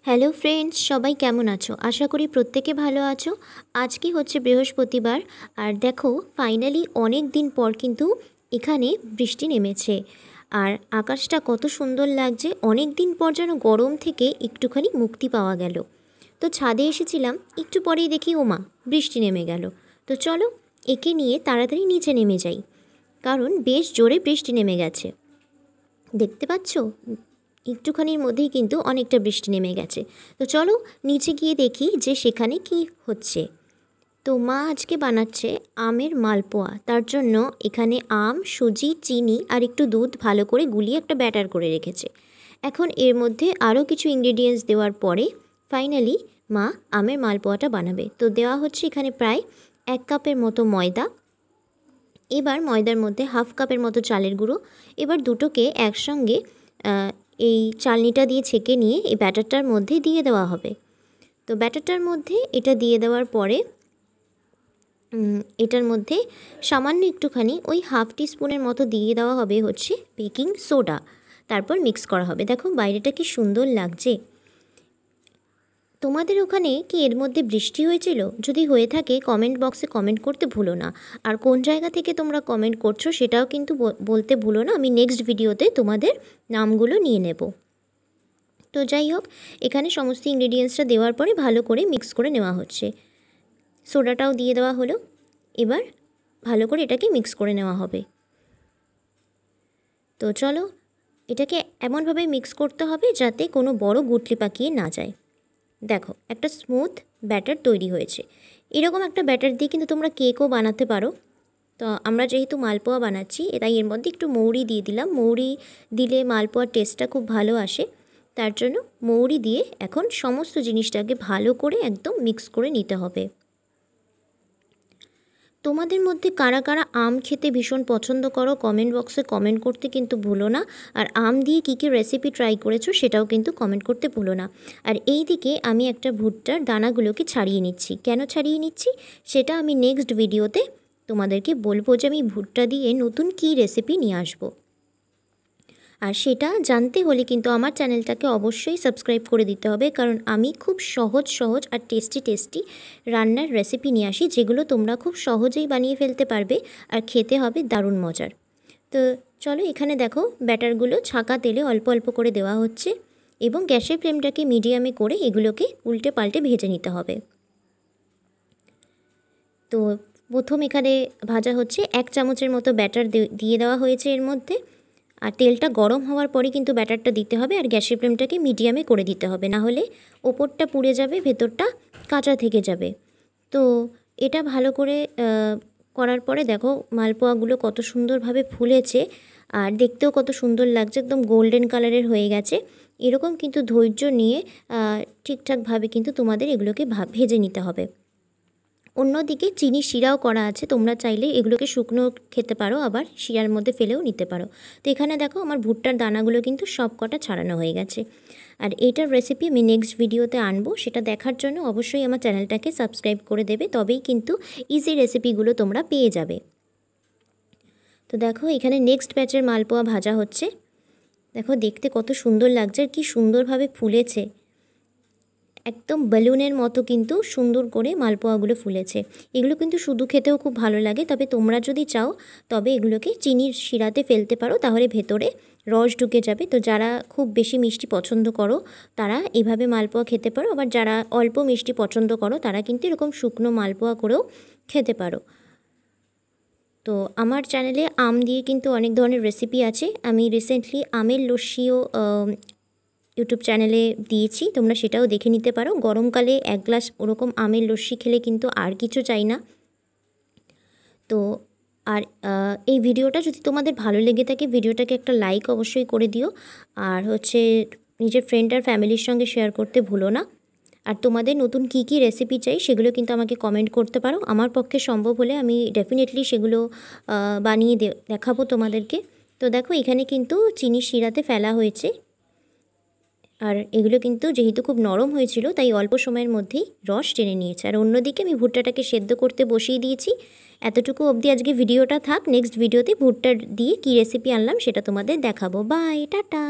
Hello friends, সবাই কেমন আছো? আশা করি প্রত্যেকে ভালো আছো। আজকে হচ্ছে বৃহস্পতিবার, আর দেখো ফাইনালি অনেক দিন পর কিন্তু এখানে বৃষ্টি নেমেছে। আর আকাশটা কত সুন্দর লাগছে, অনেক দিন পর যেন গরম থেকে একটুখানি মুক্তি পাওয়া গেল। তো ছাদে এসেছিলাম, একটু পরেই দেখি ওমা বৃষ্টি নেমে গেল। তো চলো একে নিয়ে তাড়াতাড়ি নিচে নেমে যাই, কারণ বেশ জোরে বৃষ্টি নেমে গেছে। দেখতে পাচ্ছ, একটুখানির মধ্যেই কিন্তু অনেকটা বৃষ্টি নেমে গেছে। তো চলো নিচে গিয়ে দেখি যে সেখানে কি হচ্ছে। তো মা আজকে বানাচ্ছে আমের মালপোয়া। তার জন্য এখানে আম, সুজি, চিনি আর একটু দুধ ভালো করে গুলিয়ে একটা ব্যাটার করে রেখেছে। এখন এর মধ্যে আরও কিছু ইনগ্রেডিয়েন্টস দেওয়ার পরে ফাইনালি মা আমের মালপোয়াটা বানাবে। তো দেওয়া হচ্ছে এখানে প্রায় 1 কাপের মতো ময়দা। এবার ময়দার মধ্যে হাফ কাপের মতো চালের গুঁড়ো। এবার দুটোকে একসঙ্গে এই চালনিটা দিয়ে ছেঁকে নিয়ে এই ব্যাটারটার মধ্যে দিয়ে দেওয়া হবে। তো ব্যাটারটার মধ্যে এটা দিয়ে দেওয়ার পরে এটার মধ্যে সামান্য একটুখানি ওই হাফ টিস্পুনের মতো দিয়ে দেওয়া হবে হচ্ছে বেকিং সোডা। তারপর মিক্স করা হবে। দেখো বাইরেটা কি সুন্দর লাগছে। তোমাদের ওখানে কি এর মধ্যে বৃষ্টি হয়েছিল? যদি হয়ে থাকে কমেন্ট বক্সে কমেন্ট করতে ভুলো না। আর কোন জায়গা থেকে তোমরা কমেন্ট করছো সেটাও কিন্তু বলতে ভুলো না। আমি নেক্সট ভিডিওতে তোমাদের নামগুলো নিয়ে নেব। তো যাই হোক, এখানে সমস্ত ইনগ্রেডিয়েন্টসটা দেওয়ার পরে ভালো করে মিক্স করে নেওয়া হচ্ছে। সোডাটাও দিয়ে দেওয়া হলো। এবার ভালো করে এটাকে মিক্স করে নেওয়া হবে। তো চলো এটাকে এমনভাবে মিক্স করতে হবে যাতে কোনো বড় গুটলি পাকিয়ে না যায়। দেখো একটা স্মুথ ব্যাটার তৈরি হয়েছে। এরকম একটা ব্যাটার দিয়ে কিন্তু তোমরা কেকও বানাতে পারো। তো আমরা যেহেতু মালপোয়া বানাচ্ছি তাই এর মধ্যে একটু মৌরি দিয়ে দিলাম। মৌরি দিলে মালপোয়ার টেস্টটা খুব ভালো আসে, তার জন্য মৌরি দিয়ে এখন সমস্ত জিনিসটাকে ভালো করে একদম মিক্স করে নিতে হবে। তোমাদের মধ্যে কারা কারা আম খেতে ভীষণ পছন্দ করো কমেন্ট বক্সে কমেন্ট করতে কিন্তু ভুলো না। আর আম দিয়ে কী কী রেসিপি ট্রাই করেছো সেটাও কিন্তু কমেন্ট করতে ভুলো না। আর এই দিকে আমি একটা ভুট্টার দানাগুলোকে ছাড়িয়ে নিচ্ছি। কেন ছাড়িয়ে নিচ্ছি সেটা আমি নেক্সট ভিডিওতে তোমাদেরকে বলবো যে আমি ভুট্টা দিয়ে নতুন কী রেসিপি নিয়ে আসবো। আর সেটা জানতে হলে কিন্তু আমার চ্যানেলটাকে অবশ্যই সাবস্ক্রাইব করে দিতে হবে, কারণ আমি খুব সহজ সহজ আর টেস্টি রান্নার রেসিপি নিয়ে আসি, যেগুলো তোমরা খুব সহজেই বানিয়ে ফেলতে পারবে আর খেতে হবে দারুণ মজার। তো চলো এখানে দেখো ব্যাটারগুলো ছাঁকা তেলে অল্প অল্প করে দেওয়া হচ্ছে এবং গ্যাসের ফ্লেমটাকে মিডিয়ামে করে এগুলোকে উল্টে পাল্টে ভেজে নিতে হবে। তো প্রথম এখানে ভাজা হচ্ছে 1 চামচের মতো ব্যাটার দিয়ে দেওয়া হয়েছে এর মধ্যে। আর তেলটা গরম হওয়ার পরে কিন্তু ব্যাটারটা দিতে হবে আর গ্যাসের ফ্লেমটাকে মিডিয়ামে করে দিতে হবে, না হলে ওপরটা পুড়ে যাবে, ভেতরটা কাঁচা থেকে যাবে। তো এটা ভালো করে করার পরে দেখো মালপোয়াগুলো কত সুন্দরভাবে ফুলেছে আর দেখতেও কত সুন্দর লাগছে, একদম গোল্ডেন কালারের হয়ে গেছে। এরকম কিন্তু ধৈর্য নিয়ে ঠিকঠাকভাবে কিন্তু তোমাদের এগুলোকে ভেজে নিতে হবে। অন্যদিকে চিনি শিরাও করা আছে, তোমরা চাইলে এগুলোকে শুকনো খেতে পারো, আবার শিরার মধ্যে ফেলেও নিতে পারো। তো এখানে দেখো আমার ভুট্টার দানাগুলো কিন্তু সব কটা ছাড়ানো হয়ে গেছে। আর এইটার রেসিপি আমি নেক্সট ভিডিওতে আনবো, সেটা দেখার জন্য অবশ্যই আমার চ্যানেলটাকে সাবস্ক্রাইব করে দেবে, তবেই কিন্তু ইজি রেসিপিগুলো তোমরা পেয়ে যাবে। তো দেখো এখানে নেক্সট ব্যাচের মালপোয়া ভাজা হচ্ছে। দেখো দেখতে কত সুন্দর লাগছে আর কি সুন্দরভাবে ফুলেছে, একদম বেলুনের মতো কিন্তু সুন্দর করে মালপোয়াগুলো ফুলেছে। এগুলো কিন্তু শুধু খেতেও খুব ভালো লাগে, তবে তোমরা যদি চাও তবে এগুলোকে চিনির শিরাতে ফেলতে পারো, তাহলে ভেতরে রস ঢুকে যাবে। তো যারা খুব বেশি মিষ্টি পছন্দ করো তারা এভাবে মালপোয়া খেতে পারো, আবার যারা অল্প মিষ্টি পছন্দ করো তারা কিন্তু এরকম শুকনো মালপোয়া করেও খেতে পারো। তো আমার চ্যানেলে আম দিয়ে কিন্তু অনেক ধরনের রেসিপি আছে। আমি রিসেন্টলি আমের লস্যিও ইউটিউব চ্যানেলে দিয়েছি, তোমরা সেটাও দেখে নিতে পারো। গরমকালে 1 গ্লাস ওরকম আমের লস্যি খেলে কিন্তু আর কিছু চাই না। তো আর এই ভিডিওটা যদি তোমাদের ভালো লেগে থাকে ভিডিওটাকে একটা লাইক অবশ্যই করে দিও, আর হচ্ছে নিজের ফ্রেন্ড আর ফ্যামিলির সঙ্গে শেয়ার করতে ভুলো না। আর তোমাদের নতুন কী কী রেসিপি চাই সেগুলো কিন্তু আমাকে কমেন্ট করতে পারো, আমার পক্ষে সম্ভব হলে আমি ডেফিনেটলি সেগুলো বানিয়ে দেখাবো তোমাদেরকে। তো দেখো এখানে কিন্তু চিনি শিরাতে ফেলা হয়েছে, আর এগুলো কিন্তু যেহেতু খুব নরম হয়েছিল তাই অল্প সময়ের মধ্যেই রস টেনে নিয়েছে। আর অন্যদিকে আমি ভুট্টাটাকে সেদ্ধ করতে বসিয়ে দিয়েছি। এতটুকু অবধি আজকে ভিডিওটা থাক, নেক্সট ভিডিওতে ভুট্টা দিয়ে কী রেসিপি আনলাম সেটা তোমাদের দেখাবো। Bye, tata.